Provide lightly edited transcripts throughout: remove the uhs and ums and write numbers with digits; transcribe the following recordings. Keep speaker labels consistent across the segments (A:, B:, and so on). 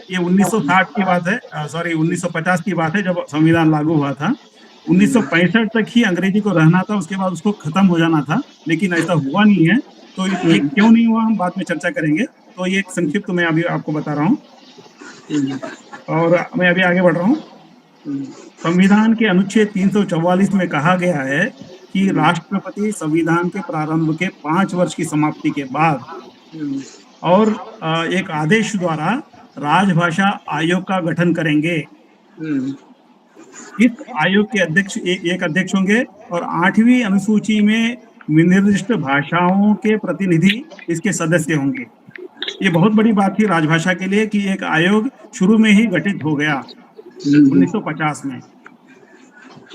A: ये 1960 की बात है, सॉरी 1950 की बात है जब संविधान लागू हुआ था। 1965 तक ही अंग्रेजी को रहना था, उसके बाद उसको खत्म हो जाना था, लेकिन ऐसा हुआ नहीं है। तो ये क्यों नहीं हुआ हम बाद में चर्चा करेंगे। तो ये एक संक्षिप्त मैं अभी आपको बता रहा हूँ और मैं अभी आगे बढ़ रहा हूँ। संविधान के अनुच्छेद 344 में कहा गया है कि राष्ट्रपति संविधान के प्रारंभ के 5 वर्ष की समाप्ति के बाद और एक आदेश द्वारा राजभाषा आयोग का गठन करेंगे। इस आयोग के अध्यक्ष एक अध्यक्ष होंगे और 8वीं अनुसूची में निर्दिष्ट भाषाओं के प्रतिनिधि इसके सदस्य होंगे। ये बहुत बड़ी बात थी राजभाषा के लिए कि एक आयोग शुरू में ही गठित हो गया 1950 में।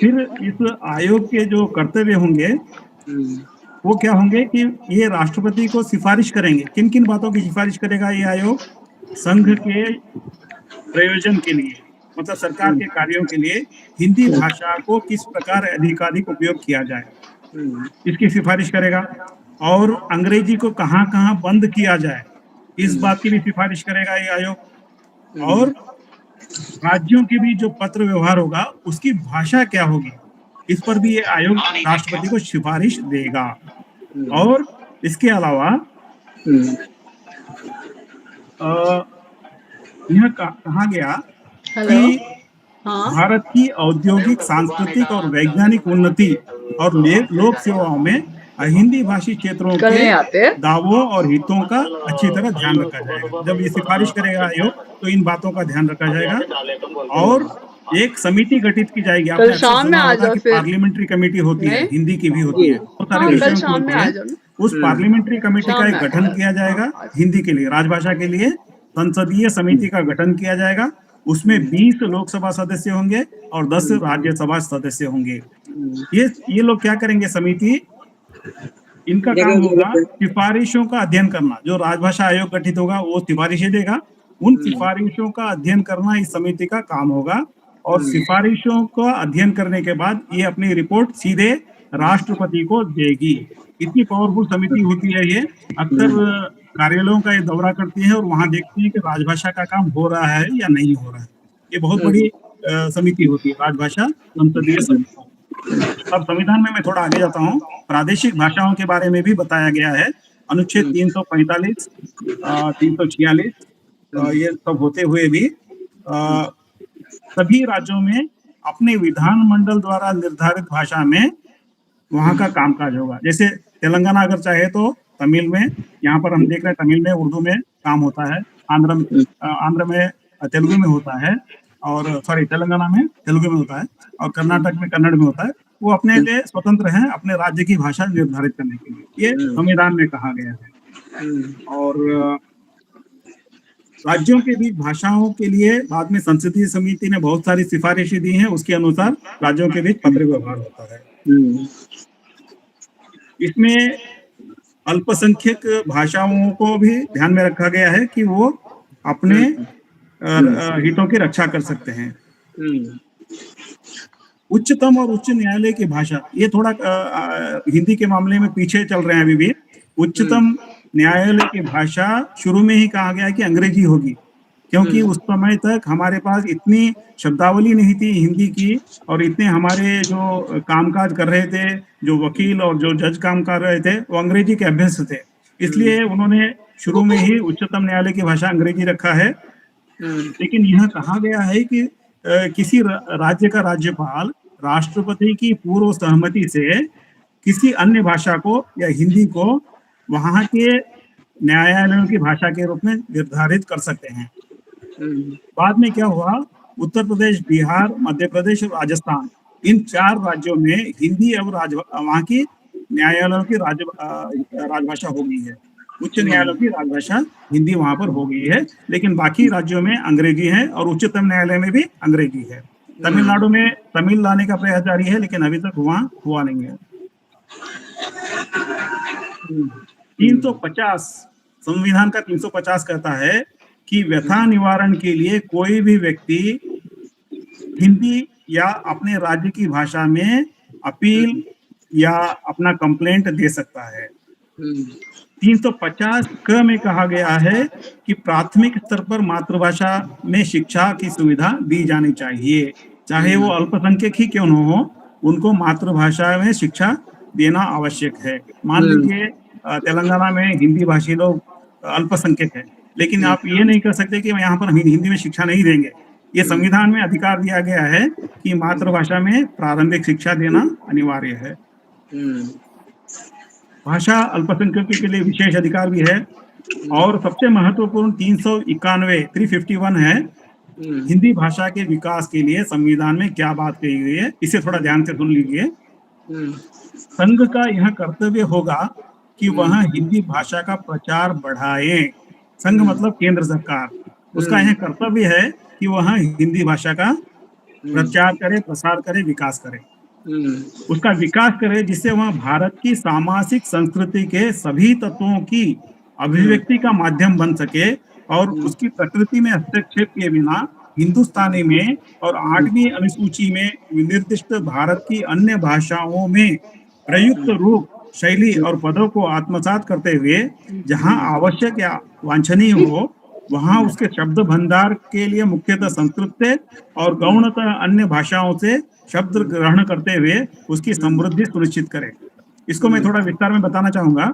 A: फिर इस आयोग के जो कर्तव्य होंगे वो क्या होंगे कि ये राष्ट्रपति को सिफारिश करेंगे। किन किन बातों की सिफारिश करेगा ये आयोग? संघ के प्रयोजन के लिए, मतलब सरकार के कार्यों के लिए हिंदी भाषा को किस प्रकार अधिकाधिक उपयोग किया जाए, इसकी सिफारिश करेगा। और अंग्रेजी को कहाँ कहाँ बंद किया जाए, इस बात की भी सिफारिश करेगा ये आयोग। और राज्यों के भी जो पत्र व्यवहार होगा उसकी भाषा क्या होगी, इस पर भी ये आयोग राष्ट्रपति को सिफारिश देगा। और इसके अलावा यह कहा गया कि भारत की औद्योगिक, सांस्कृतिक और वैज्ञानिक उन्नति और लोक सेवाओं में हिंदी भाषी क्षेत्रों के दावों और हितों का अच्छी तरह ध्यान रखा जाएगा। जब ये सिफारिश करेगा आयोग तो इन बातों का ध्यान रखा जाएगा और एक समिति गठित की जाएगी। आपने अक्सर सुना होगा कि पार्लियामेंट्री कमेटी होती है, हिंदी की भी होती है, बहुत सारे विषयों की होती है। उस पार्लियामेंट्री कमेटी का एक गठन किया जाएगा हिंदी के लिए, राजभाषा के लिए। संसदीय समिति का गठन किया जाएगा, उसमें 20 लोकसभा सदस्य होंगे और 10 राज्यसभा सदस्य होंगे। ये लोग क्या करेंगे? समिति, इनका काम होगा सिफारिशों का अध्ययन करना। जो राजभाषा आयोग गठित होगा वो सिफारिशें देगा, उन सिफारिशों का अध्ययन करना इस समिति का काम होगा। और सिफारिशों का अध्ययन करने के बाद ये अपनी रिपोर्ट सीधे राष्ट्रपति को देगी। इतनी पावरफुल समिति होती है ये। अक्सर कार्यालयों का ये दौरा करती है और वहां देखती है कि राजभाषा का काम हो रहा है या नहीं हो रहा है। ये बहुत बड़ी समिति होती है राजभाषा संसदीय समिति। अब संविधान में मैं थोड़ा आगे जाता हूँ। प्रादेशिक भाषाओं के बारे में भी बताया गया है। अनुच्छेद 345, 346 ये सब होते हुए भी सभी राज्यों में अपने विधानमंडल द्वारा निर्धारित भाषा में वहां का कामकाज होगा। जैसे तेलंगाना अगर चाहे तो तमिल में, यहाँ पर हम देख रहे हैं तमिल में, उर्दू में काम होता है। आंध्र में तेलुगु में होता है, और सॉरी तेलंगाना में तेलुगु में होता है, और कर्नाटक में कन्नड़ में होता है। वो अपने लिए स्वतंत्र हैं अपने राज्य की भाषा निर्धारित करने के लिए, ये संविधान में कहा गया है। और राज्यों के बीच भाषाओं के लिए बाद में संसदीय समिति ने बहुत सारी सिफारिशें दी हैं, उसके अनुसार राज्यों के बीच पत्र व्यवहार होता है। इसमें अल्पसंख्यक भाषाओं को भी ध्यान में रखा गया है कि वो अपने हितों की रक्षा कर सकते हैं। उच्चतम और उच्च न्यायालय की भाषा, ये थोड़ा हिंदी के मामले में पीछे चल रहे हैं अभी भी। उच्चतम न्यायालय की भाषा शुरू में ही कहा गया है कि अंग्रेजी होगी, क्योंकि उस समय तक हमारे पास इतनी शब्दावली नहीं थी हिंदी की, और इतने हमारे जो कामकाज कर रहे थे, जो वकील और जो जज काम कर रहे थे, वो अंग्रेजी के अभ्यस्त थे। इसलिए उन्होंने शुरू में ही उच्चतम न्यायालय की भाषा अंग्रेजी रखा है। लेकिन यह कहा गया है कि किसी राज्य का राज्यपाल राष्ट्रपति की पूर्व सहमति से किसी अन्य भाषा को या हिंदी को वहां के न्यायालयों की भाषा के रूप में निर्धारित कर सकते हैं। बाद में क्या हुआ, उत्तर प्रदेश, बिहार, मध्य प्रदेश और राजस्थान, इन 4 राज्यों में हिंदी अब वहां की न्यायालयों की राजभाषा हो गई है। उच्च न्यायालयों की राजभाषा हिंदी वहां पर हो गई है, लेकिन बाकी राज्यों में अंग्रेजी है और उच्चतम न्यायालय में भी अंग्रेजी है। तमिलनाडु में तमिल लाने का प्रयास जारी है, लेकिन अभी तक वहां हुआ नहीं है। 350 संविधान का 350 कहता है कि व्यथा निवारण के लिए कोई भी व्यक्ति हिंदी या अपने राज्य की भाषा में अपील या अपना कंप्लेंट दे सकता है। 350 क में कहा गया है कि प्राथमिक स्तर पर मातृभाषा में शिक्षा की सुविधा दी जानी चाहिए, चाहे वो अल्पसंख्यक ही क्यों न हो, उनको मातृभाषा में शिक्षा देना आवश्यक है। मान लीजिए तेलंगाना में हिंदी भाषी लोग अल्पसंख्यक है, लेकिन आप ये नहीं कर सकते कि यहाँ पर हिंदी में शिक्षा नहीं देंगे। ये संविधान में अधिकार दिया गया है कि मातृभाषा में प्रारंभिक शिक्षा देना अनिवार्य है। भाषा अल्पसंख्यकों के लिए विशेष अधिकार भी है और सबसे महत्वपूर्ण 351 है हिंदी भाषा के विकास के लिए संविधान में क्या बात कही गई है, इसे थोड़ा ध्यान से सुन लीजिए। संघ का यह कर्तव्य होगा कि वह हिंदी भाषा का प्रचार बढ़ाए। संघ मतलब केंद्र सरकार, उसका यह कर्तव्य है कि वह हिंदी भाषा का प्रचार करे, प्रसार करे, विकास करे, उसका विकास करे, जिससे वह भारत की सामाजिक संस्कृति के सभी तत्वों की अभिव्यक्ति का माध्यम बन सके और उसकी प्रकृति में हस्तक्षेप किए बिना हिंदुस्तानी में और 8वीं अनुसूची में निर्दिष्ट भारत की अन्य भाषाओं में प्रयुक्त रूप, शैली और पदों को आत्मसात करते हुए जहां आवश्यक या वांछनीय हो वहां उसके शब्द भंडार के लिए मुख्यतः संस्कृत से और गौणतः अन्य भाषाओं से शब्द ग्रहण करते हुए उसकी समृद्धि सुनिश्चित करें। इसको मैं थोड़ा विस्तार में बताना चाहूंगा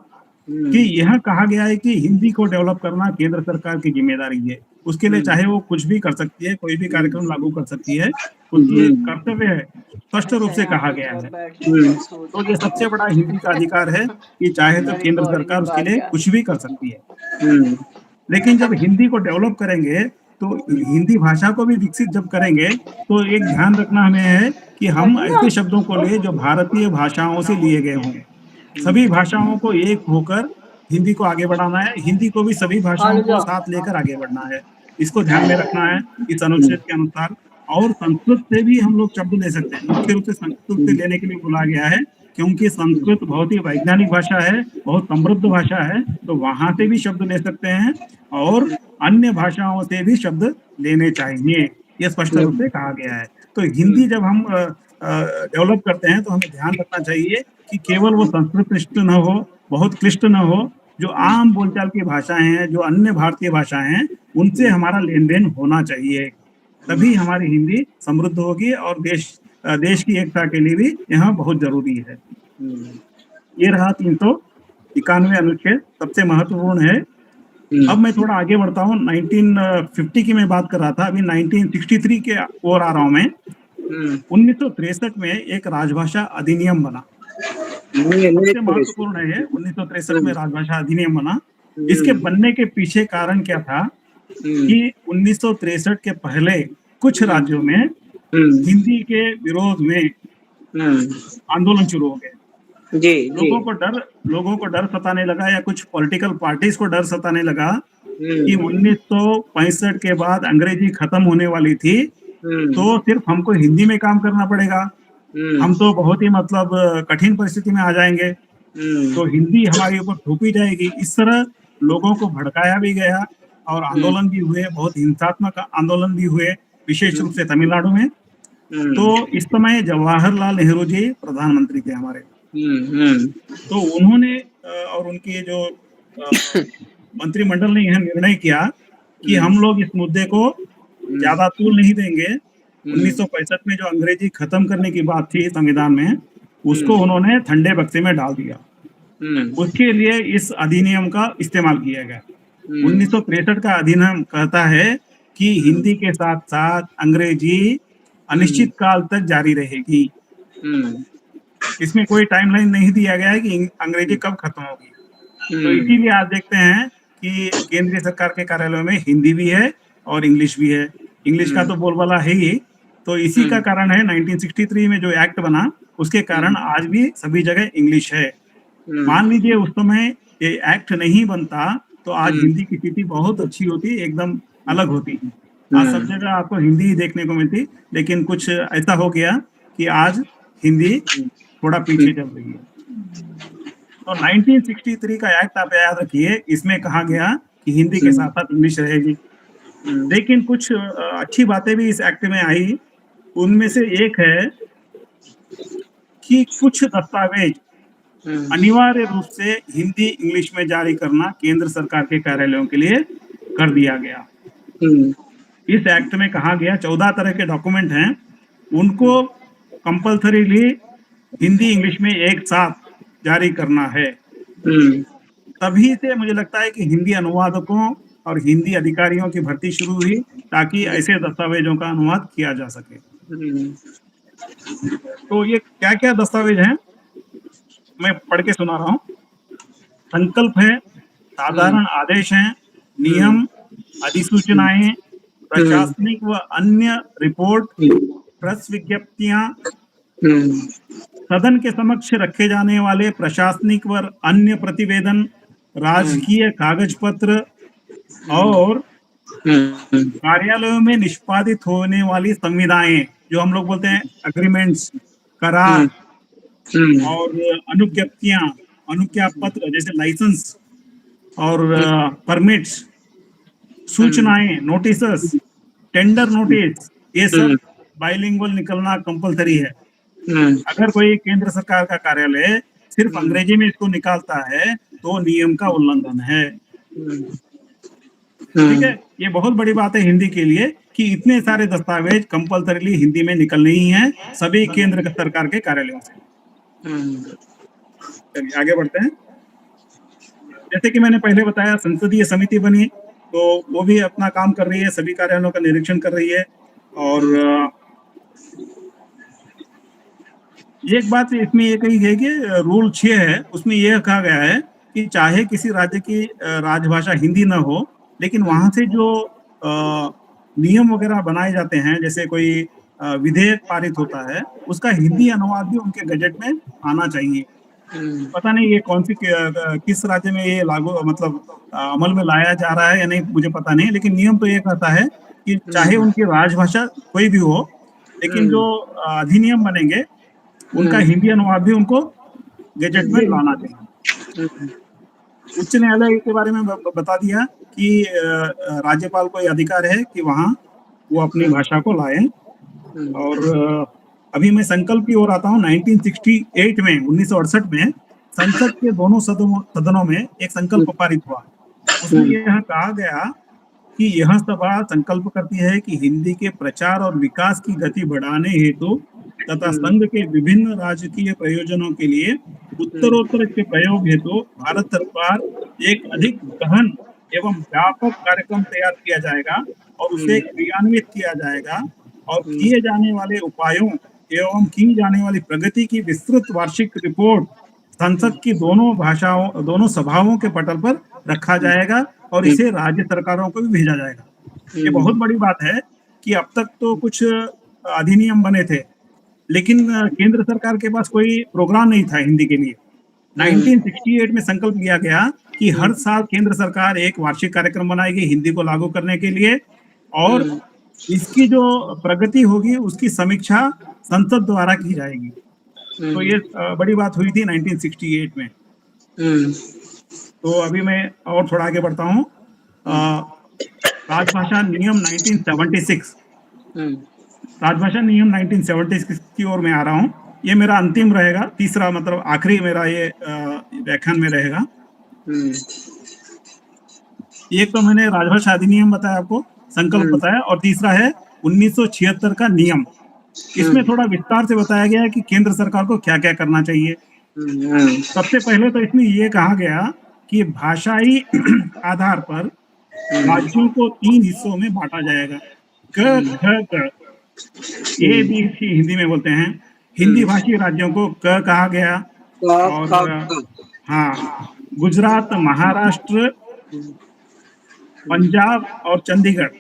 A: कि यह कहा गया है कि हिंदी को डेवलप करना केंद्र सरकार की जिम्मेदारी है। उसके लिए चाहे वो कुछ भी कर सकती है, कोई भी कार्यक्रम लागू कर सकती है, उसकी कर्तव्य है, स्पष्ट रूप से कहा गया है। तो ये सबसे बड़ा हिंदी का अधिकार है कि चाहे तो केंद्र सरकार उसके लिए कुछ भी कर सकती है। लेकिन जब हिंदी को डेवलप करेंगे तो हिंदी भाषा को भी विकसित जब करेंगे तो एक ध्यान रखना हमें है कि हम ऐसे शब्दों को ले जो भारतीय भाषाओं से लिए गए हों। सभी भाषाओं को एक होकर हिंदी को आगे बढ़ाना है, हिंदी को भी सभी भाषाओं को साथ लेकर आगे बढ़ना है। इसको ध्यान में रखना है इस अनुच्छेद के अनुसार। और संस्कृत से भी हम लोग शब्द ले सकते हैं, मुख्य रूप से संस्कृत से लेने के लिए बोला गया है क्योंकि संस्कृत बहुत ही वैज्ञानिक भाषा है, बहुत समृद्ध भाषा है, तो वहां से भी शब्द ले सकते हैं और अन्य भाषाओं से भी शब्द लेने चाहिए, ये स्पष्ट रूप से कहा गया है। तो हिंदी जब हम डेवलप करते हैं तो हमें ध्यान रखना चाहिए कि केवल वो संस्कृत निष्ठ न हो, बहुत क्लिष्ट न हो, जो आम बोलचाल की भाषाएं हैं, जो अन्य भारतीय भाषाएं हैं, उनसे हमारा लेन देन होना चाहिए, तभी हमारी हिंदी समृद्ध होगी और देश की एकता के लिए भी यह बहुत जरूरी है। ये रहा 391 अनुच्छेद, सबसे महत्वपूर्ण है। अब मैं थोड़ा आगे बढ़ता हूँ। 1950 की मैं बात कर रहा था, अभी 1963 के ओर आ रहा हूँ मैं। 1963 में एक राजभाषा अधिनियम बना, सबसे महत्वपूर्ण है। 1963 में राजभाषा अधिनियम बना। इसके बनने के पीछे कारण क्या था कि 1963 के पहले कुछ राज्यों में हिंदी के विरोध में आंदोलन शुरू हो गए। लोगों को डर सताने लगा, या कुछ पॉलिटिकल पार्टीज को डर सताने लगा कि 1965 के बाद अंग्रेजी खत्म होने वाली थी, तो सिर्फ हमको हिंदी में काम करना पड़ेगा, हम तो बहुत ही मतलब कठिन परिस्थिति में आ जाएंगे, तो हिंदी हमारे ऊपर थोपी जाएगी। इस तरह लोगों को भड़काया भी गया और आंदोलन भी हुए, बहुत हिंसात्मक आंदोलन भी हुए, विशेष रूप से तमिलनाडु में। तो इस समय जवाहरलाल नेहरू जी प्रधानमंत्री थे हमारे। तो उन्होंने और उनकी जो मंत्रिमंडल ने यह निर्णय किया कि हम लोग इस मुद्दे को ज्यादा तूल नहीं देंगे। 1965 में जो अंग्रेजी खत्म करने की बात थी संविधान में, उसको उन्होंने ठंडे बक्से में डाल दिया। उसके लिए इस अधिनियम का इस्तेमाल किया गया। 1963 का अधिनियम कहता है कि हिंदी के साथ साथ अंग्रेजी अनिश्चित काल तक जारी रहेगी। इसमें कोई टाइमलाइन नहीं दिया गया है कि अंग्रेजी कब खत्म होगी। तो इसीलिए आप देखते हैं कि केंद्रीय सरकार के कार्यालयों में हिंदी भी है और इंग्लिश भी है। इंग्लिश का तो बोलबाला है ही, तो इसी का कारण है 1963 में जो एक्ट बना, उसके कारण आज भी सभी जगह इंग्लिश है। मान लीजिए उस समय ये एक्ट नहीं बनता तो आज हिंदी की स्थिति बहुत अच्छी होती, एकदम अलग होती। आज सब जगह आपको हिंदी ही देखने को मिलती, लेकिन कुछ ऐसा हो गया कि आज हिंदी थोड़ा पीछे चल रही है। तो 1963 का एक्ट आप याद रखिए, इसमें कहा गया कि हिंदी के साथ साथ इंग्लिश रहेगी। लेकिन कुछ अच्छी बातें भी इस एक्ट में आई। उनमें से एक है कि कुछ दस्तावेज अनिवार्य रूप से हिंदी इंग्लिश में जारी करना केंद्र सरकार के कार्यालयों के लिए कर दिया गया। इस एक्ट में कहा गया 14 तरह के डॉक्यूमेंट हैं, उनको कंपल्सरीली हिंदी इंग्लिश में एक साथ जारी करना है। तभी से मुझे लगता है कि हिंदी अनुवादकों और हिंदी अधिकारियों की भर्ती शुरू हुई ताकि ऐसे दस्तावेजों का अनुवाद किया जा सके। तो ये क्या क्या दस्तावेज हैं मैं पढ़ के सुना रहा हूँ। संकल्प है, साधारण आदेश हैं, नियम, अधिसूचनाएं, प्रशासनिक व अन्य रिपोर्ट, प्रेस विज्ञप्तियां, सदन के समक्ष रखे जाने वाले प्रशासनिक व अन्य प्रतिवेदन, राजकीय कागज पत्र और कार्यालयों में निष्पादित होने वाली संविदाएं, जो हम लोग बोलते हैं एग्रीमेंट्स, करार और अनुज्ञप्तियां, अनुज्ञा पत्र जैसे लाइसेंस और परमिट्स, सूचनाएं, नोटिसेस, टेंडर नोटिस, ये सब बाइलिंगुअल निकलना कंपलसरी है। अगर कोई केंद्र सरकार का कार्यालय सिर्फ अंग्रेजी में इसको निकालता है तो नियम का उल्लंघन है। ठीक है, ये बहुत बड़ी बात है हिंदी के लिए कि इतने सारे दस्तावेज कंपल्सरीली हिंदी में निकलने ही हैं सभी केंद्र सरकार के कार्यालयों से। चलिए आगे बढ़ते हैं। जैसे कि मैंने पहले बताया, संसदीय समिति बनी तो वो भी अपना काम कर रही है, सभी कार्यालयों का निरीक्षण कर रही है। और एक बात इसमें ये कही गई कि रूल 6 है, उसमें यह कहा गया है कि चाहे किसी राज्य की राजभाषा हिंदी न हो, लेकिन वहां से जो नियम वगैरह बनाए जाते हैं, जैसे कोई विधेयक पारित होता है, उसका हिंदी अनुवाद भी उनके गजट में आना चाहिए। पता नहीं ये कौन सी किस राज्य में ये लागू मतलब अमल में लाया जा रहा है या नहीं, मुझे पता नहीं, लेकिन नियम तो ये कहता है कि चाहे उनकी राजभाषा कोई भी हो, लेकिन जो अधिनियम बनेंगे उनका हिंदी अनुवाद भी उनको गजट में लाना चाहिए। उच्च न्यायालय के बारे में बता दिया कि राज्यपाल को अधिकार है कि वहाँ वो अपनी भाषा को लाए। और अभी मैं संकल्प की ओर आता हूँ। 1968 में 1968 में संसद के दोनों सदनों में एक संकल्प पारित हुआ। उसमें यह कहा गया कि यह सभा संकल्प करती है कि हिंदी के प्रचार और विकास की गति बढ़ाने हेतु तथा संघ के विभिन्न राजकीय प्रयोजनों के लिए उत्तरोत्तर के प्रयोग हेतु भारत सरकार एक अधिक गहन एवं व्यापक कार्यक्रम तैयार किया जाएगा और उसे क्रियान्वित किया जाएगा और किए जाने वाले उपायों एवं की जाने वाली प्रगति की विस्तृत वार्षिक रिपोर्ट संसद की दोनों सभाओं के पटल पर रखा जाएगा और इसे राज्य सरकारों को भी भेजा जाएगा। ये बहुत बड़ी बात है कि अब तक तो कुछ अधिनियम बने थे, लेकिन केंद्र सरकार के पास कोई प्रोग्राम नहीं था हिंदी के लिए। 1968 में संकल्प लिया गया कि हर साल केंद्र सरकार एक वार्षिक कार्यक्रम बनाएगी हिंदी को लागू करने के लिए, और इसकी जो प्रगति होगी उसकी समीक्षा संसद द्वारा की जाएगी। तो ये बड़ी बात हुई थी 1968 में। तो अभी मैं और थोड़ा आगे बढ़ता हूँ। राजभाषा नियम 1976, राजभाषा नियम 1976 की ओर मैं आ रहा हूँ। ये मेरा अंतिम रहेगा, तीसरा मतलब आखिरी मेरा ये व्याख्यान में रहेगा। एक तो मैंने राजभाषा अधिनियम बताया आपको, संकल्प बताया, और तीसरा है 1976 का नियम। इसमें थोड़ा विस्तार से बताया गया है कि केंद्र सरकार को क्या क्या करना चाहिए। सबसे पहले तो इसमें ये कहा गया कि भाषाई आधार पर राज्यों को 3 हिस्सों में बांटा जाएगा। क ख ग, ए बी सी हिंदी में बोलते हैं। हिंदी भाषी राज्यों को क कहा गया, और हाँ, गुजरात, महाराष्ट्र, पंजाब और चंडीगढ़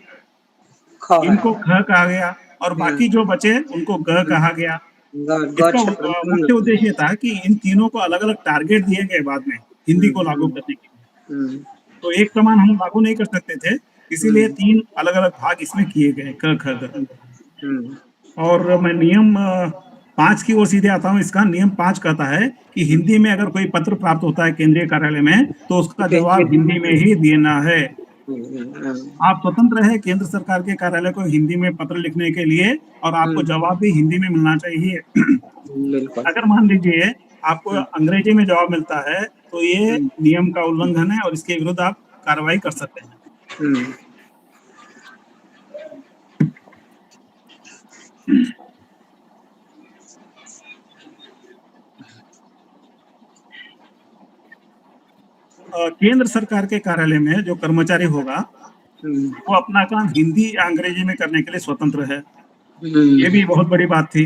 A: इनको ख कहा गया, और बाकी जो बचे उनको ग कहा गया। इसका मुख्य उद्देश्य था कि इन तीनों को अलग अलग टारगेट दिए गए बाद में हिंदी को लागू करने के लिए। तो एक समान हम लागू नहीं कर सकते थे, इसीलिए 3 अलग अलग भाग इसमें किए गए, क ख ग। और मैं नियम 5 की ओर सीधे आता हूँ। इसका नियम 5 कहता है कि हिंदी में अगर कोई पत्र प्राप्त होता है केंद्रीय कार्यालय में तो उसका जवाब हिंदी में ही देना है। आप स्वतंत्र है केंद्र सरकार के कार्यालय को हिंदी में पत्र लिखने के लिए, और आपको जवाब भी हिंदी में मिलना चाहिए। अगर मान लीजिए आपको अंग्रेजी में जवाब मिलता है तो ये नियम का उल्लंघन है और इसके विरुद्ध आप कार्रवाई कर सकते हैं। केंद्र सरकार के कार्यालय में जो कर्मचारी होगा वो अपना काम हिंदी या अंग्रेजी में करने के लिए स्वतंत्र है। ये भी बहुत बड़ी बात थी।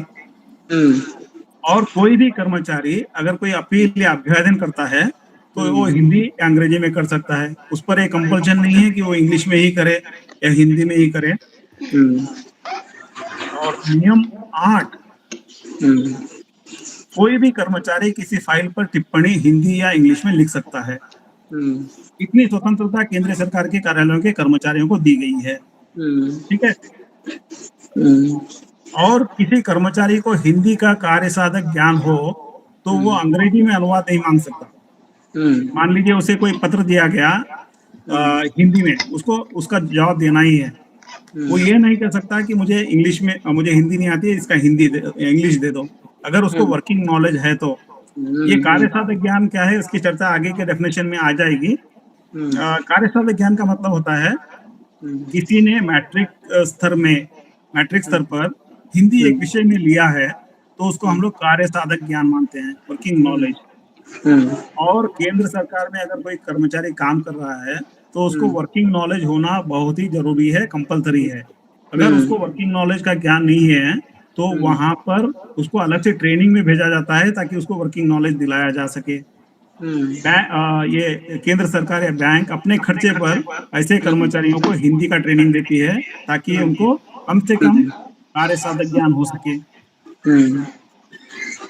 A: और कोई भी कर्मचारी अगर कोई अपील या अभ्यावेदन करता है तो वो हिंदी या अंग्रेजी में कर सकता है। उस पर एक कंपल्शन नहीं है कि वो इंग्लिश में ही करे या हिंदी में ही करे। और नियम 8, कोई भी कर्मचारी किसी फाइल पर टिप्पणी हिंदी या इंग्लिश में लिख सकता है। इतनी स्वतंत्रता केंद्र सरकार के कार्यालयों के कर्मचारियों को दी गई है। ठीक है। और किसी कर्मचारी को हिंदी का कार्य साधक ज्ञान हो तो वो अंग्रेजी में अनुवाद नहीं मांग सकता। मान लीजिए उसे कोई पत्र दिया गया हिंदी में, उसको उसका जवाब देना ही है। वो ये नहीं कह सकता कि मुझे इंग्लिश में, मुझे हिंदी नहीं आती है, इसका इंग्लिश दे दो। अगर उसको वर्किंग नॉलेज है तो। ये कार्य साधक ज्ञान क्या है, उसकी चर्चा आगे के डेफिनेशन में आ जाएगी। कार्य साधक ज्ञान का मतलब होता है किसी ने मैट्रिक स्तर पर हिंदी एक विषय में लिया है तो उसको हम लोग कार्य साधक ज्ञान मानते हैं, वर्किंग नॉलेज। और केंद्र सरकार में अगर कोई कर्मचारी काम कर रहा है तो उसको वर्किंग नॉलेज होना बहुत ही जरूरी है, कंपलसरी है। अगर उसको वर्किंग नॉलेज का ज्ञान नहीं है तो वहां पर उसको अलग से ट्रेनिंग में भेजा जाता है ताकि उसको वर्किंग नॉलेज दिलाया जा सके। ये केंद्र सरकार या बैंक अपने खर्चे पर ऐसे कर्मचारियों को हिंदी का ट्रेनिंग देती है ताकि उनको कम से कम कार्य साधक ज्ञान हो सके।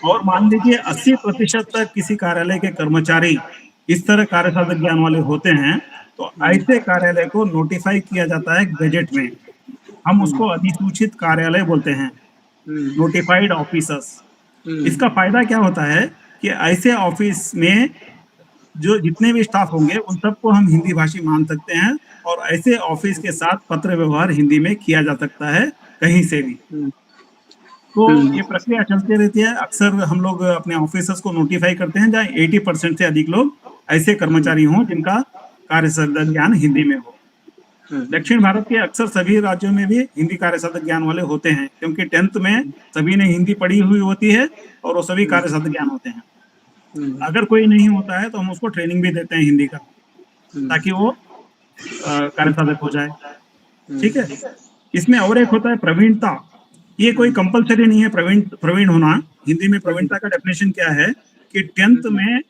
A: और मान लीजिए 80% तक किसी कार्यालय के कर्मचारी इस तरह कार्य साधक ज्ञान वाले होते हैं तो ऐसे कार्यालय को नोटिफाई किया जाता है बजट में। हम उसको अधिसूचित कार्यालय बोलते हैं, नोटिफाइड ऑफिसर्स। इसका फायदा क्या होता है कि ऐसे ऑफिस में जो जितने भी स्टाफ होंगे उन सबको हम हिंदी भाषी मान सकते हैं और ऐसे ऑफिस के साथ पत्र व्यवहार हिंदी में किया जा सकता है कहीं से भी। तो ये प्रक्रिया चलती रहती है। अक्सर हम लोग अपने ऑफिसर्स को नोटिफाई करते हैं जहाँ 80% से अधिक लोग ऐसे कर्मचारी हों जिनका कार्य साधक ज्ञान हिंदी में हो। दक्षिण भारत के अक्सर सभी राज्यों में भी हिंदी कार्य साधक ज्ञान वाले होते हैं क्योंकि 10th में सभी ने हिंदी पढ़ी हुई होती है और वो सभी कार्य साधक ज्ञान होते हैं। अगर कोई नहीं होता है तो हम उसको ट्रेनिंग भी देते हैं हिंदी का ताकि वो कार्य साधक हो जाए। ठीक है। इसमें और एक होता है प्रवीणता। ये कोई कंपलसरी नहीं है प्रवीण होना। हिंदी में प्रवीणता का डेफिनेशन क्या है कि 10th में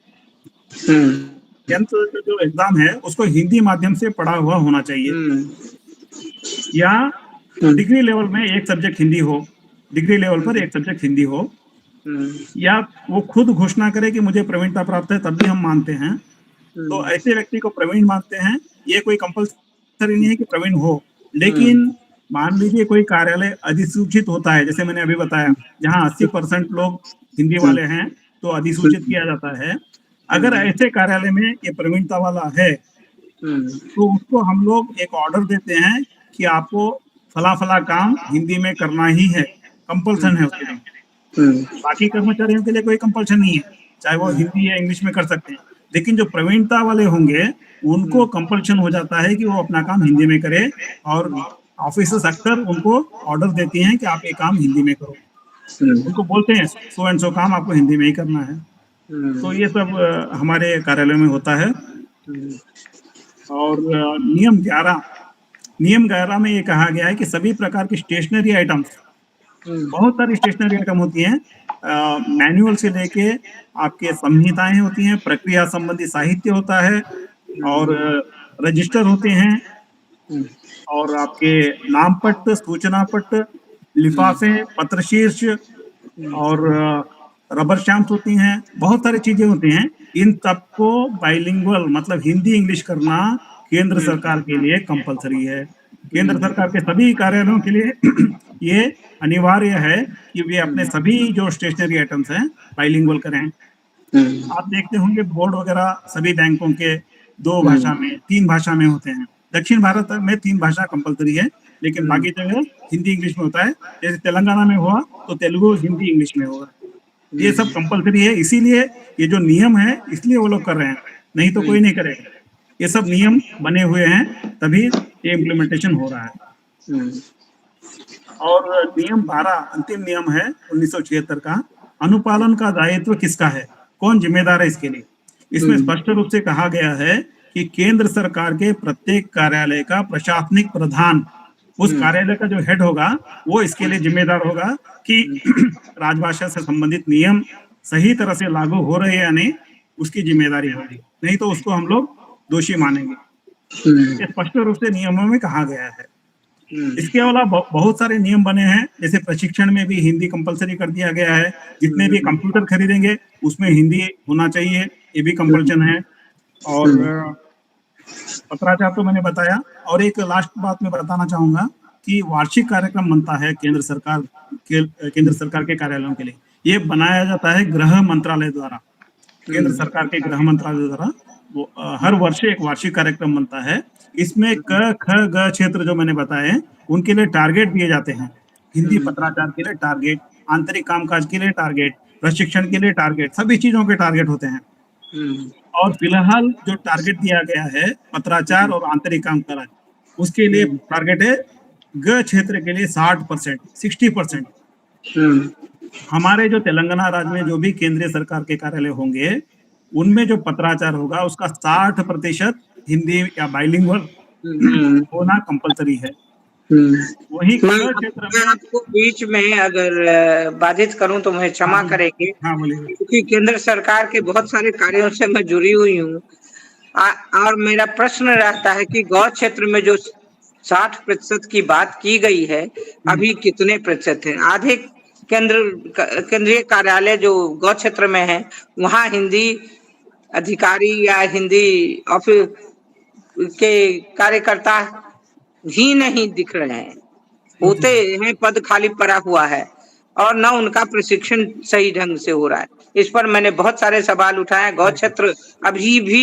A: 10th जो एग्जाम है उसको हिंदी माध्यम से पढ़ा हुआ होना चाहिए या डिग्री लेवल में एक सब्जेक्ट हिंदी हो, डिग्री लेवल पर एक सब्जेक्ट हिंदी हो, या वो खुद घोषणा करे कि मुझे प्रवीणता प्राप्त है तब भी हम मानते हैं। तो ऐसे व्यक्ति को प्रवीण मानते हैं। ये कोई कंपलसरी नहीं है कि प्रवीण हो। लेकिन मान लीजिए कोई कार्यालय अधिसूचित होता है, जैसे मैंने अभी बताया जहां 80% लोग हिंदी वाले हैं तो अधिसूचित किया जाता है। अगर ऐसे कार्यालय में ये प्रवीणता वाला है तो उसको हम लोग एक ऑर्डर देते हैं कि आपको फला काम हिंदी में करना ही है, कंपल्सन है उसके लिए। बाकी कर्मचारियों के लिए कोई कंपल्सन नहीं है, चाहे वो हिंदी या इंग्लिश में कर सकते हैं। लेकिन जो प्रवीणता वाले होंगे उनको कंपल्सन हो जाता है कि वो अपना काम हिंदी में करे और ऑफिसर्स अक्सर उनको ऑर्डर देती हैं कि आप ये काम हिंदी में करो। उनको बोलते हैं सो एंड सो काम आपको हिंदी में ही करना है। तो ये सब हमारे कार्यालय में होता है। और नियम 11 में ये कहा गया है कि सभी प्रकार की स्टेशनरी आइटम्स, बहुत सारी स्टेशनरी आइटम होती हैं, मैनुअल से लेके आपके संहिताएं होती हैं, प्रक्रिया संबंधी साहित्य होता है और रजिस्टर होते हैं और आपके नाम पट्ट, सूचना पट्ट, लिफाफे, पत्रशीर्ष और रबर स्टैम्प्स होती हैं। बहुत सारी चीजें होती हैं। इन सबको बाइलिंगुअल मतलब हिंदी इंग्लिश करना केंद्र सरकार के लिए कंपलसरी है। केंद्र सरकार के सभी कार्यालयों के लिए ये अनिवार्य है कि वे अपने सभी जो स्टेशनरी आइटम्स हैं बाइलिंगुअल करें। आप देखते होंगे बोर्ड वगैरह सभी बैंकों के 2 भाषा में, 3 भाषा में होते हैं। दक्षिण भारत में 3 भाषा कंपलसरी है, लेकिन बाकी जगह हिंदी इंग्लिश में होता है। जैसे तेलंगाना में हुआ तो तेलुगु हिंदी इंग्लिश में होगा। ये सब कंपलसरी है, इसीलिए ये जो नियम है इसलिए वो लोग कर रहे हैं, नहीं तो कोई नहीं करेगा। ये सब नियम बने हुए हैं तभी ये इम्प्लीमेंटेशन हो रहा है। और नियम 12 अंतिम नियम है 1976 का, अनुपालन का दायित्व किसका है, कौन जिम्मेदार है इसके लिए। इसमें स्पष्ट रूप से कहा गया है कि केंद्र सरकार के प्रत्येक कार्यालय का प्रशासनिक प्रधान, उस कार्यालय का जो हेड होगा वो इसके लिए जिम्मेदार होगा कि राजभाषा से संबंधित नियम सही तरह से लागू हो रहे हैं या नहीं, उसकी जिम्मेदारी होगी, नहीं तो उसको हम लोग दोषी मानेंगे। ये स्पष्ट रूप से नियमों में कहा गया है। इसके अलावा बहुत सारे नियम बने हैं, जैसे प्रशिक्षण में भी हिंदी कंपलसरी कर दिया गया है, जितने भी कंप्यूटर खरीदेंगे उसमें हिंदी होना चाहिए, ये भी कंपल्शन है। और पत्राचार तो मैंने बताया, और एक लास्ट बात मैं बताना चाहूंगा कि वार्षिक कार्यक्रम बनता है केंद्र सरकार के कार्यालयों के लिए, ये बनाया जाता है गृह मंत्रालय द्वारा, केंद्र सरकार के गृह मंत्रालय द्वारा वो हर वर्ष एक वार्षिक कार्यक्रम बनता है। इसमें क ख ग क्षेत्र जो मैंने बताए उनके लिए टारगेट दिए जाते हैं, हिंदी पत्राचार के लिए टारगेट, आंतरिक कामकाज के लिए टारगेट, प्रशिक्षण के लिए टारगेट, सभी चीजों के टारगेट होते हैं। और फिलहाल जो टारगेट दिया गया है पत्राचार और आंतरिक कामकाज, उसके लिए टारगेट है ग क्षेत्र के लिए 60%, 60%। हमारे जो तेलंगाना राज्य में जो भी केंद्रीय सरकार के कार्यालय होंगे उनमें जो पत्राचार होगा उसका 60% हिंदी या बाइलिंगुअल होना कंपलसरी है। वही क्षेत्र में
B: आपको बीच में अगर बाधित करूं तो मुझे क्षमा करेंगे, क्योंकि केंद्र सरकार के बहुत सारे कार्यों से मैं जुड़ी हुई हूँ। और मेरा प्रश्न रहता है कि गौ क्षेत्र में जो 60% की बात की गई है, अभी कितने प्रतिशत है? आधे केंद्रीय कार्यालय जो गौ क्षेत्र में है वहाँ हिंदी अधिकारी या हिंदी ऑफिस के कार्यकर्ता ही नहीं दिख रहे हैं, होते हैं पद खाली पड़ा हुआ है और न उनका प्रशिक्षण सही ढंग से हो रहा है। इस पर मैंने बहुत सारे सवाल उठाए। गौ क्षेत्र अभी भी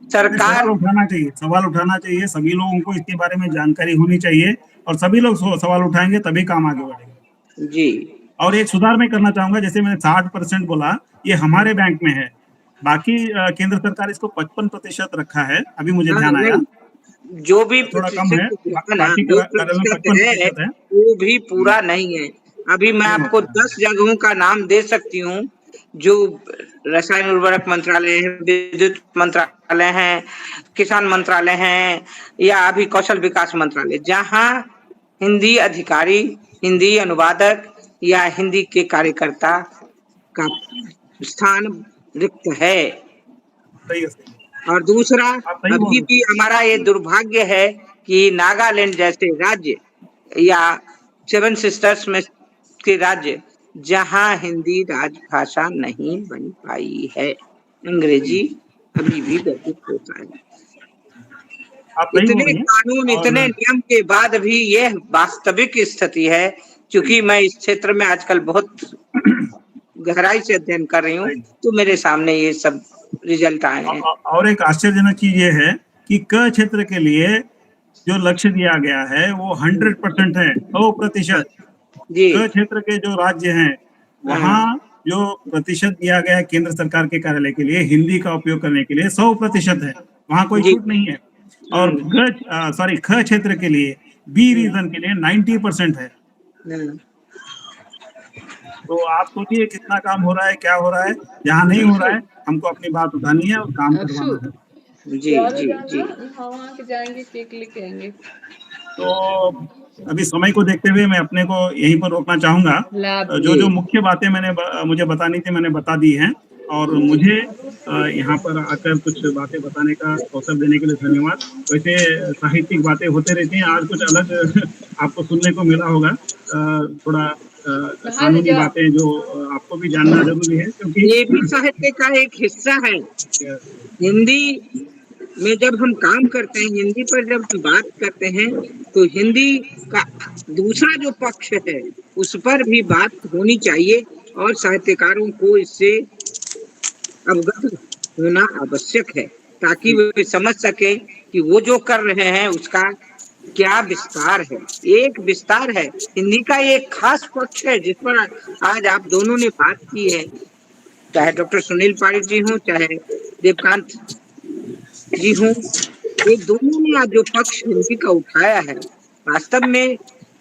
B: सरकार
A: सवाल उठाना चाहिए, सभी लोगों को इसके बारे में जानकारी होनी चाहिए और सभी लोग सवाल उठाएंगे तभी काम आगे बढ़ेगा।
B: जी।
A: और एक सुधार मैं करना चाहूंगा, जैसे मैंने 60% बोला, ये हमारे बैंक में है, बाकी केंद्र सरकार इसको 55% रखा है, अभी मुझे ध्यान आया।
B: जो भी
A: थोड़ा कम है,
B: वो भी पूरा नहीं है। अभी मैं आपको 10 जगहों का नाम दे सकती हूँ जो रसायन उर्वरक मंत्रालय है, विद्युत मंत्रालय है, किसान मंत्रालय है या अभी कौशल विकास मंत्रालय, जहाँ हिंदी अधिकारी, हिंदी अनुवादक या हिंदी के कार्यकर्ता का स्थान रिक्त है। और दूसरा, अभी भी हमारा ये दुर्भाग्य है कि नागालैंड जैसे राज्य या 7 सिस्टर्स में के राज्य जहां हिंदी राजभाषा नहीं बन पाई है, अंग्रेजी अभी भी व्यतीत होता है। इतने कानून, इतने नियम के बाद भी यह वास्तविक स्थिति है। क्योंकि मैं इस क्षेत्र में आजकल बहुत गहराई से अध्ययन कर रही हूँ, तो मेरे सामने ये सब रिजल्ट आए हैं।
A: और एक आश्चर्यजनक चीज ये है कि क क्षेत्र के लिए जो लक्ष्य दिया गया है वो 100% है, 100%। क क्षेत्र के जो राज्य हैं वहाँ जो प्रतिशत दिया गया है केंद्र सरकार के कार्यालय के लिए हिंदी का उपयोग करने के लिए 100% है, वहाँ कोई छूट नहीं है। और ख क्षेत्र के लिए बी रीजन के लिए 90% है। तो आप सोचिए कितना काम हो रहा है, क्या हो रहा है। जहाँ नहीं हो रहा है हमको अपनी बात उठानी है और काम करवाना है।
B: जी जी जी।
A: तो अभी समय को देखते हुए मैं अपने को यहीं पर रोकना चाहूंगा। जो मुख्य बातें मुझे बतानी थी मैंने बता दी हैं, और मुझे यहाँ पर आकर कुछ बातें बताने का अवसर देने के लिए धन्यवाद। वैसे साहित्यिक बातें होते रहती हैं, आज कुछ अलग आपको सुनने को मिला होगा, थोड़ा कानूनी बातें जो आपको भी जानना जरूरी है, क्योंकि
B: ये भी साहित्य का एक हिस्सा है। हिंदी में जब हम काम करते हैं, हिंदी पर जब हम बात करते हैं, तो हिंदी का दूसरा जो पक्ष है उस पर भी बात होनी चाहिए और साहित्यकारों को इससे अवगत होना आवश्यक है, ताकि वे समझ सके कि वो जो कर रहे हैं उसका क्या विस्तार है, एक विस्तार है। हिंदी का एक खास पक्ष है जिस पर आज आप दोनों ने बात की है, चाहे डॉक्टर सुनील पारिक जी हों, चाहे देवकांत जी हों, ये दोनों ने आज जो पक्ष हिंदी का उठाया है, वास्तव में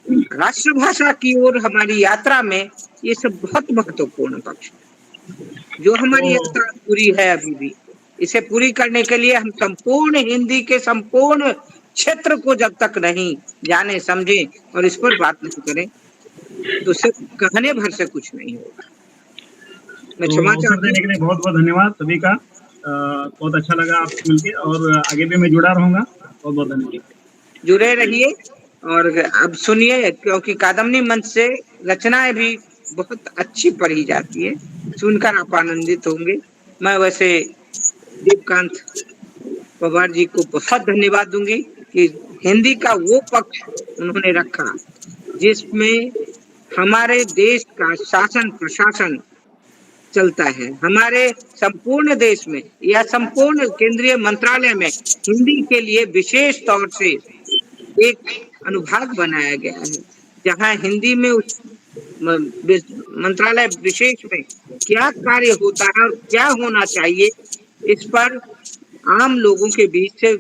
B: राष्ट्रभाषा की ओर हमारी यात्रा में ये सब बहुत महत्वपूर्ण पक्ष जो हमारी यात्रा पूरी है अभी भी। इसे पूरी करने के लिए हम संपूर्ण हिंदी के संपूर्ण क्षेत्र को जब तक नहीं जाने समझे और इस पर बात नहीं करें तो सिर्फ कहने भर से कुछ नहीं होगा। मैं क्षमा
A: अवसर देने के लिए बहुत बहुत धन्यवाद सभी का। बहुत अच्छा लगा आपसे मिलके और आगे भी मैं जुड़ा रहूंगा। बहुत बहुत धन्यवाद।
B: जुड़े रहिए और अब सुनिए, क्योंकि कादम्बनी मंच से रचनाएं भी बहुत अच्छी पढ़ी जाती है, सुनकर आप आनंदित होंगे। मैं वैसे देवकांत पवार जी को बहुत धन्यवाद दूंगी कि हिंदी का वो पक्ष उन्होंने रखा जिसमें हमारे देश का शासन प्रशासन चलता है। हमारे संपूर्ण देश में या संपूर्ण केंद्रीय मंत्रालय में हिंदी के लिए विशेष तौर से एक अनुभाग बनाया गया है, जहां हिंदी में उस मंत्रालय विशेष में क्या कार्य होता है और क्या होना चाहिए, इस पर आम लोगों के बीच से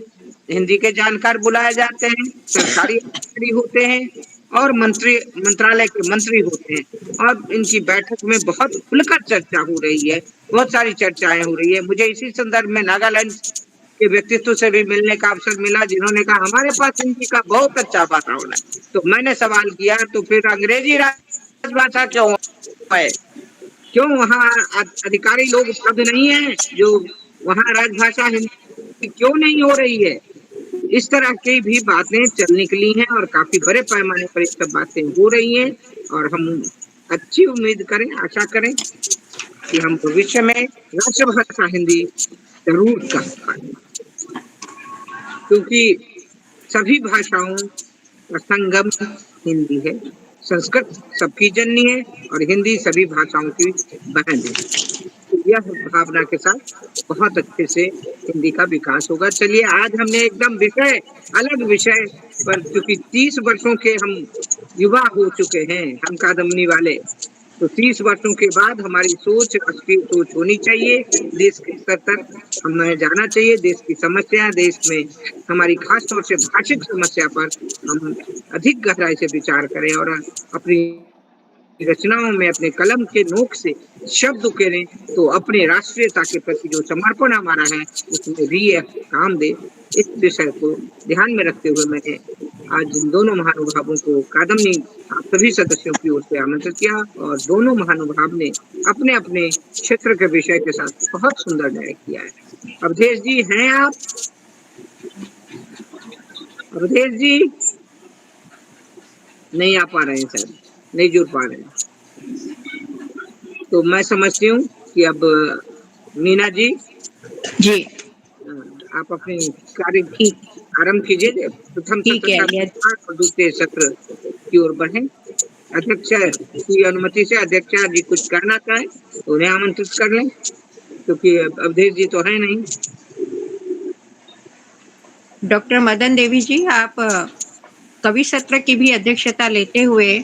B: हिंदी के जानकार बुलाए जाते हैं, सरकारी अधिकारी होते हैं और मंत्रालय के मंत्री होते हैं और इनकी बैठक में बहुत खुलकर चर्चा हो रही है, बहुत सारी चर्चाएं हो रही है। मुझे इसी संदर्भ में नागालैंड के व्यक्तित्व से भी मिलने का अवसर मिला, जिन्होंने कहा हमारे पास हिंदी का बहुत अच्छा वातावरण है। तो मैंने सवाल किया, तो फिर अंग्रेजी राजभाषा क्यों है? क्यों वहाँ अधिकारी लोग उपलब्ध नहीं है जो वहाँ राजभाषा हिंदी क्यों नहीं हो रही है? इस तरह की भी बातें चल निकली हैं और काफी बड़े पैमाने पर ये सब बातें हो रही हैं और हम अच्छी उम्मीद करें, आशा करें कि हम भविष्य में राष्ट्रभाषा हिंदी जरूर कर पाएंगे, क्योंकि सभी भाषाओं का संगम हिंदी है। संस्कृत सबकी जननी है और हिंदी सभी भाषाओं की बहन है। तो यह भावना के साथ बहुत अच्छे से हिंदी का विकास होगा। चलिए, आज हमने एकदम अलग विषय पर, क्योंकि 30 वर्षों के हम युवा हो चुके हैं, हम कादम्बनी वाले, तो 30 वर्षों के बाद हमारी सोच राष्ट्रीय सोच होनी चाहिए। देश के स्तर तक हमें जाना चाहिए, देश की समस्या, देश में हमारी खास तौर से भाषिक समस्या पर हम अधिक गहराई से विचार करें और अपनी रचनाओं में अपने कलम के नोक से शब्द उकेरें, तो अपने राष्ट्रीयता के प्रति जो समर्पण हमारा है उसमें भी यह काम दे। इस विषय को ध्यान में रखते हुए मैंने आज इन दोनों महानुभावों को कादम्बनी आप सभी सदस्यों की ओर से आमंत्रित किया और दोनों महानुभाव ने अपने अपने क्षेत्र के विषय के साथ बहुत सुंदर न्याय किया है। अवधेश जी हैं आप? अवधेश जी नहीं आ पा रहे हैं, सर नहीं जुड़ पा रहे हैं। तो मैं समझती हूँ कि अब मीना जी आप अपने कार्य आरंभ कीजिए। प्रथम सत्र और दूसरे सत्र की ओर बढ़े। अध्यक्ष की अनुमति से अध्यक्ष जी कुछ करना चाहे तो उन्हें आमंत्रित कर लें, क्योंकि अवधेश जी तो है नहीं।
C: डॉक्टर मदन देवी जी, आप कवि सत्र की भी अध्यक्षता लेते हुए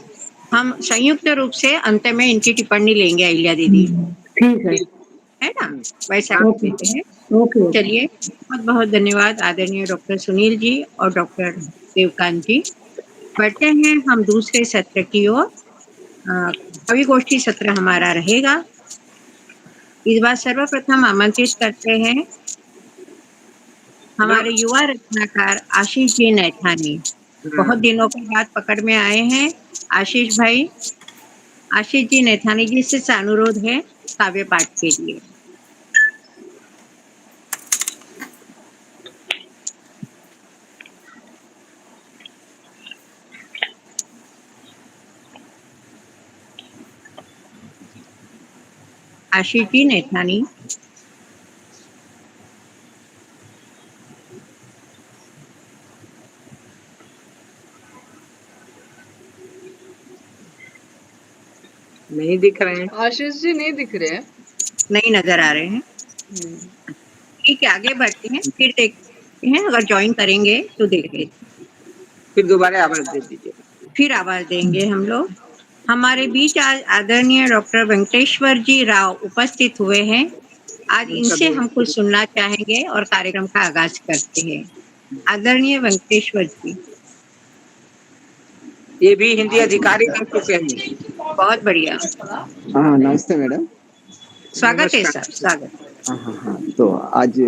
C: हम संयुक्त रूप से अंत में इनकी टिप्पणी लेंगे। अहिल्या दीदी,
D: ठीक
C: है ना? वैसा लेते हैं। चलिए, बहुत बहुत धन्यवाद आदरणीय डॉक्टर सुनील जी और डॉक्टर देवकांत जी। बढ़ते हैं हम दूसरे सत्र की ओर। कवि गोष्ठी सत्र हमारा रहेगा। इस बार सर्वप्रथम आमंत्रित करते हैं हमारे युवा रचनाकार आशीष जी नैथानी। बहुत दिनों के बाद पकड़ में आए हैं आशीष भाई। आशीष जी नैथानी जी से अनुरोध है काव्य पाठ के लिए। आशीष जी नैथानी।
B: नहीं दिख रहे हैं।
D: आशीष जी नहीं दिख रहे हैं,
C: नहीं नजर आ रहे हैं। ठीक है, आगे बढ़ते हैं, फिर देखते हैं, अगर ज्वाइन करेंगे तो देख लेते हैं।
B: फिर दोबारा आवाज दे दीजिए।
C: फिर आवाज देंगे हम लोग। हमारे बीच आज आदरणीय डॉक्टर वेंकटेश्वर जी राव उपस्थित हुए हैं। आज इनसे हम कुछ सुनना चाहेंगे और कार्यक्रम का आगाज करते हैं। आदरणीय वेंकटेश्वर जी।
B: ये भी हिंदी अधिकारी बन चुके हैं।
C: बहुत बढ़िया।
E: हाँ, नमस्ते मैडम।
C: स्वागत है सर, स्वागत।
E: हाँ हाँ हाँ, तो आज